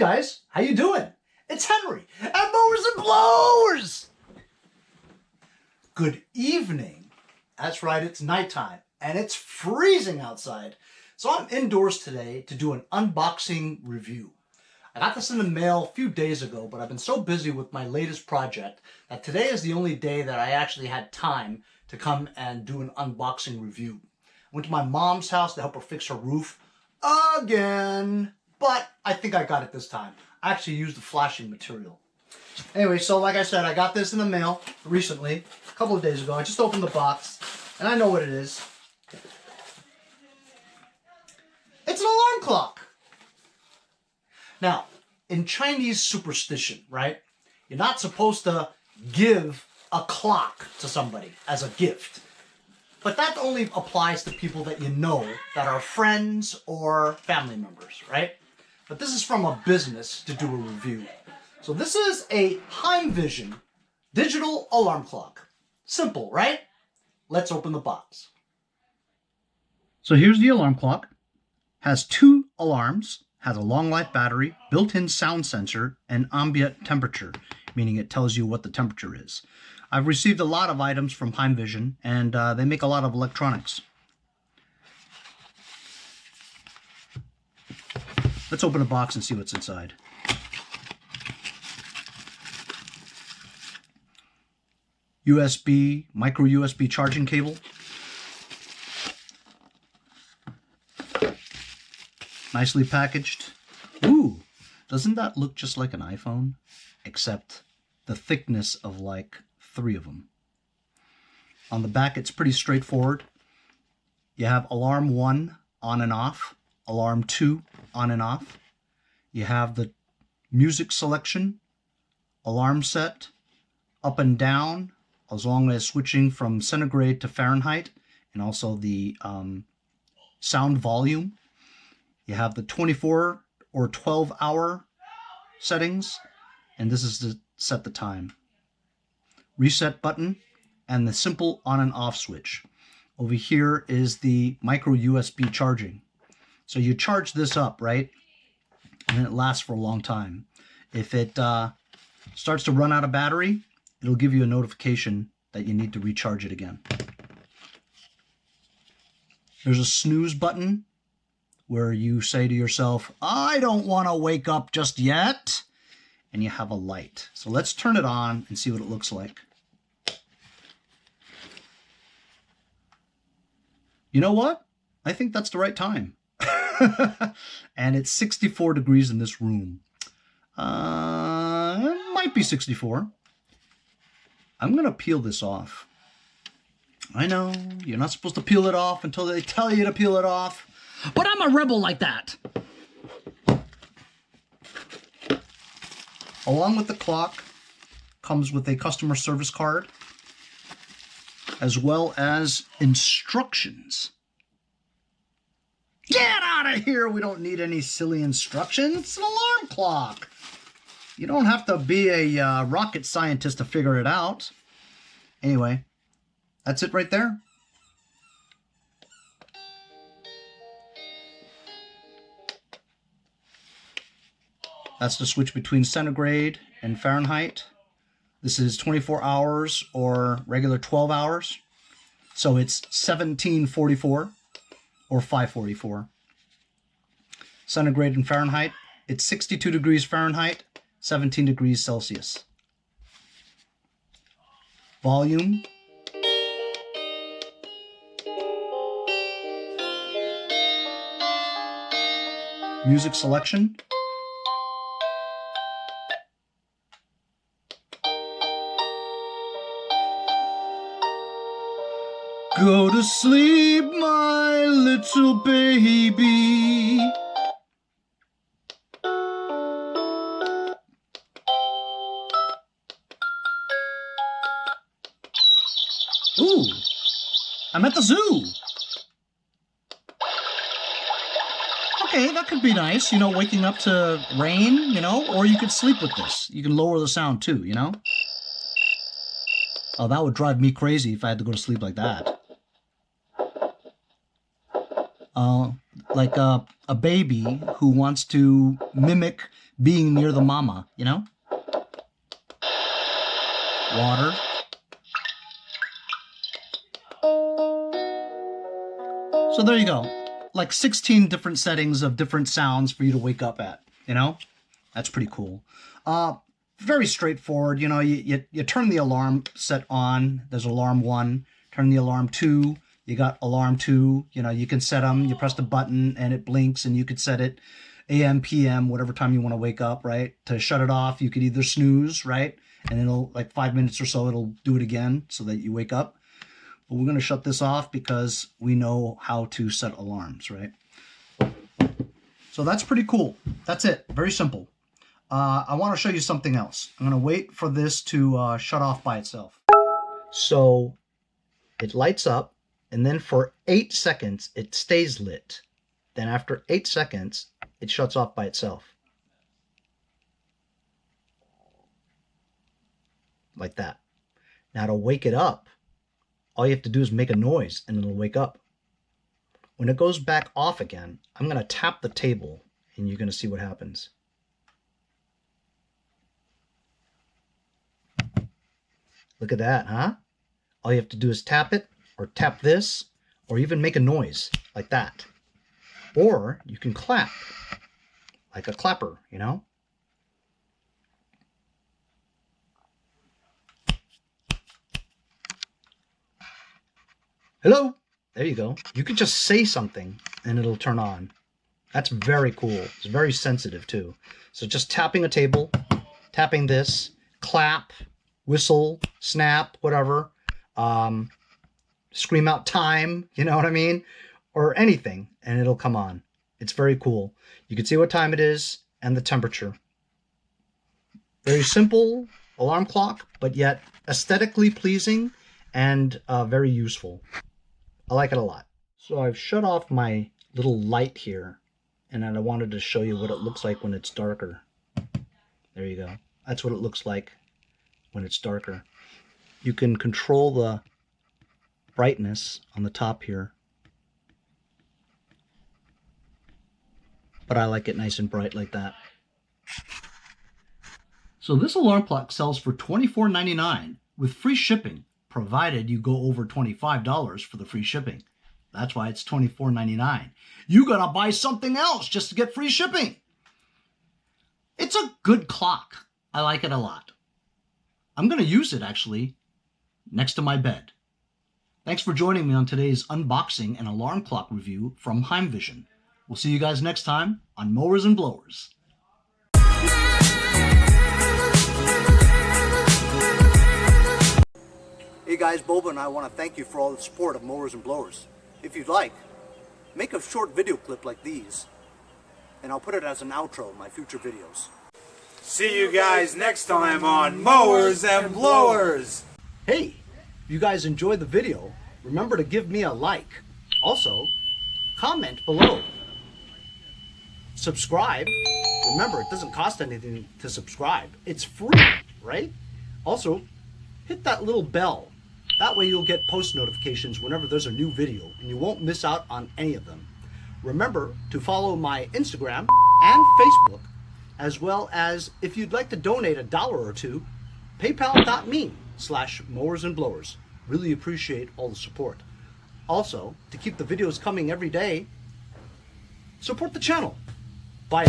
guys, how you doing? It's Henry at Mowers and Blowers. Good evening. That's right, it's nighttime and it's freezing outside. So I'm indoors today to do an unboxing review. I got this in the mail a few days ago, but I've been so busy with my latest project that today is the only day that I actually had time to come and do an unboxing review. I went to my mom's house to help her fix her roof again, but I think I got it this time. I actually used the flashing material. Anyway, so like I said, I got this in the mail recently, a couple of days ago. I just opened the box, and I know what it is. It's an alarm clock. Now, in Chinese superstition, right, you're not supposed to give a clock to somebody as a gift. But that only applies to people that you know that are friends or family members, right? But this is from a business to do a review. So this is a Heimvision digital alarm clock. Simple, right? Let's open the box. So here's the alarm clock. Has 2 alarms, has a long life battery, built-in sound sensor, and ambient temperature, meaning it tells you what the temperature is. I've received a lot of items from Heimvision, and they make a lot of electronics. Let's open the box and see what's inside. USB, micro USB charging cable. Nicely packaged. Ooh, doesn't that look just like an iPhone? Except the thickness of like 3 of them. On the back, it's pretty straightforward. You have alarm 1 on and off, alarm 2 on and off. You have the music selection, alarm set, up and down, as long as switching from centigrade to Fahrenheit, and also the sound volume. You have the 24 or 12 hour settings, and this is to set the time. Reset button and the simple on and off switch. Over here is the micro USB charging. So you charge this up, right? And it lasts for a long time. If it starts to run out of battery, it'll give you a notification that you need to recharge it again. There's a snooze button where you say to yourself, I don't want to wake up just yet. And you have a light. So let's turn it on and see what it looks like. You know what? I think that's the right time. And it's 64 degrees in this room. It might be 64. I'm going to peel this off. I know, you're not supposed to peel it off until they tell you to peel it off. But I'm a rebel like that. Along with the clock comes with a customer service card, as well as instructions. Get out of here! We don't need any silly instructions. It's an alarm clock. You don't have to be a rocket scientist to figure it out. Anyway, that's it right there. That's the switch between centigrade and Fahrenheit. This is 24 hours or regular 12 hours. So it's 1744 or 544. Centigrade and Fahrenheit, it's 62 degrees Fahrenheit, 17 degrees Celsius. Volume. Music selection. Go to sleep, my little baby. Ooh, I'm at the zoo. Okay, that could be nice, you know, waking up to rain, you know, or you could sleep with this. You can lower the sound too, you know? Oh, that would drive me crazy if I had to go to sleep like that. Like a baby who wants to mimic being near the mama, you know? Water. So there you go. Like 16 different settings of different sounds for you to wake up at, you know? That's pretty cool. Very straightforward. You know, you turn the alarm set on. There's alarm 1. Turn the alarm 2. You got alarm 2. You know, you can set them. You press the button and it blinks, and you could set it AM, PM, whatever time you want to wake up, right? To shut it off, you could either snooze, right? And it'll, like 5 minutes or so, it'll do it again so that you wake up. But we're going to shut this off because we know how to set alarms, right? So that's pretty cool. That's it. Very simple. I want to show you something else. I'm going to wait for this to shut off by itself. So it lights up, and then for 8 seconds, it stays lit. Then after 8 seconds, it shuts off by itself. Like that. Now to wake it up, all you have to do is make a noise and it'll wake up. When it goes back off again, I'm going to tap the table and you're going to see what happens. Look at that, huh? All you have to do is tap it, or tap this, or even make a noise like that. Or you can clap, like a clapper, you know? Hello? There you go. You could just say something and it'll turn on. That's very cool. It's very sensitive too. So just tapping a table, tapping this, clap, whistle, snap, whatever, scream out time, you know what I mean? Or anything, and it'll come on. It's very cool. You can see what time it is and the temperature. Very simple alarm clock, but yet aesthetically pleasing and very useful. I like it a lot. So I've shut off my little light here, and then I wanted to show you what it looks like when it's darker. There you go. That's what it looks like when it's darker. You can control the brightness on the top here, but I like it nice and bright like that. So this alarm clock sells for $24.99 with free shipping, provided you go over $25 for the free shipping. That's why it's $24.99. You gotta buy something else just to get free shipping. It's a good clock. I like it a lot. I'm gonna use it actually next to my bed. Thanks for joining me on today's unboxing and alarm clock review from Heimvision. We'll see you guys next time on Mowers and Blowers. Hey guys, Boba and I want to thank you for all the support of Mowers and Blowers. If you'd like, make a short video clip like these, and I'll put it as an outro in my future videos. See you guys next time on Mowers and Blowers. Hey, if you guys enjoyed the video, remember to give me a like. Also, comment below. Subscribe. Remember, it doesn't cost anything to subscribe. It's free, right? Also, hit that little bell. That way you'll get post notifications whenever there's a new video, and you won't miss out on any of them. Remember to follow my Instagram and Facebook, as well as if you'd like to donate $1 or $2, paypal.me/mowersandblowers. Really appreciate all the support. Also, to keep the videos coming every day, support the channel. Bye.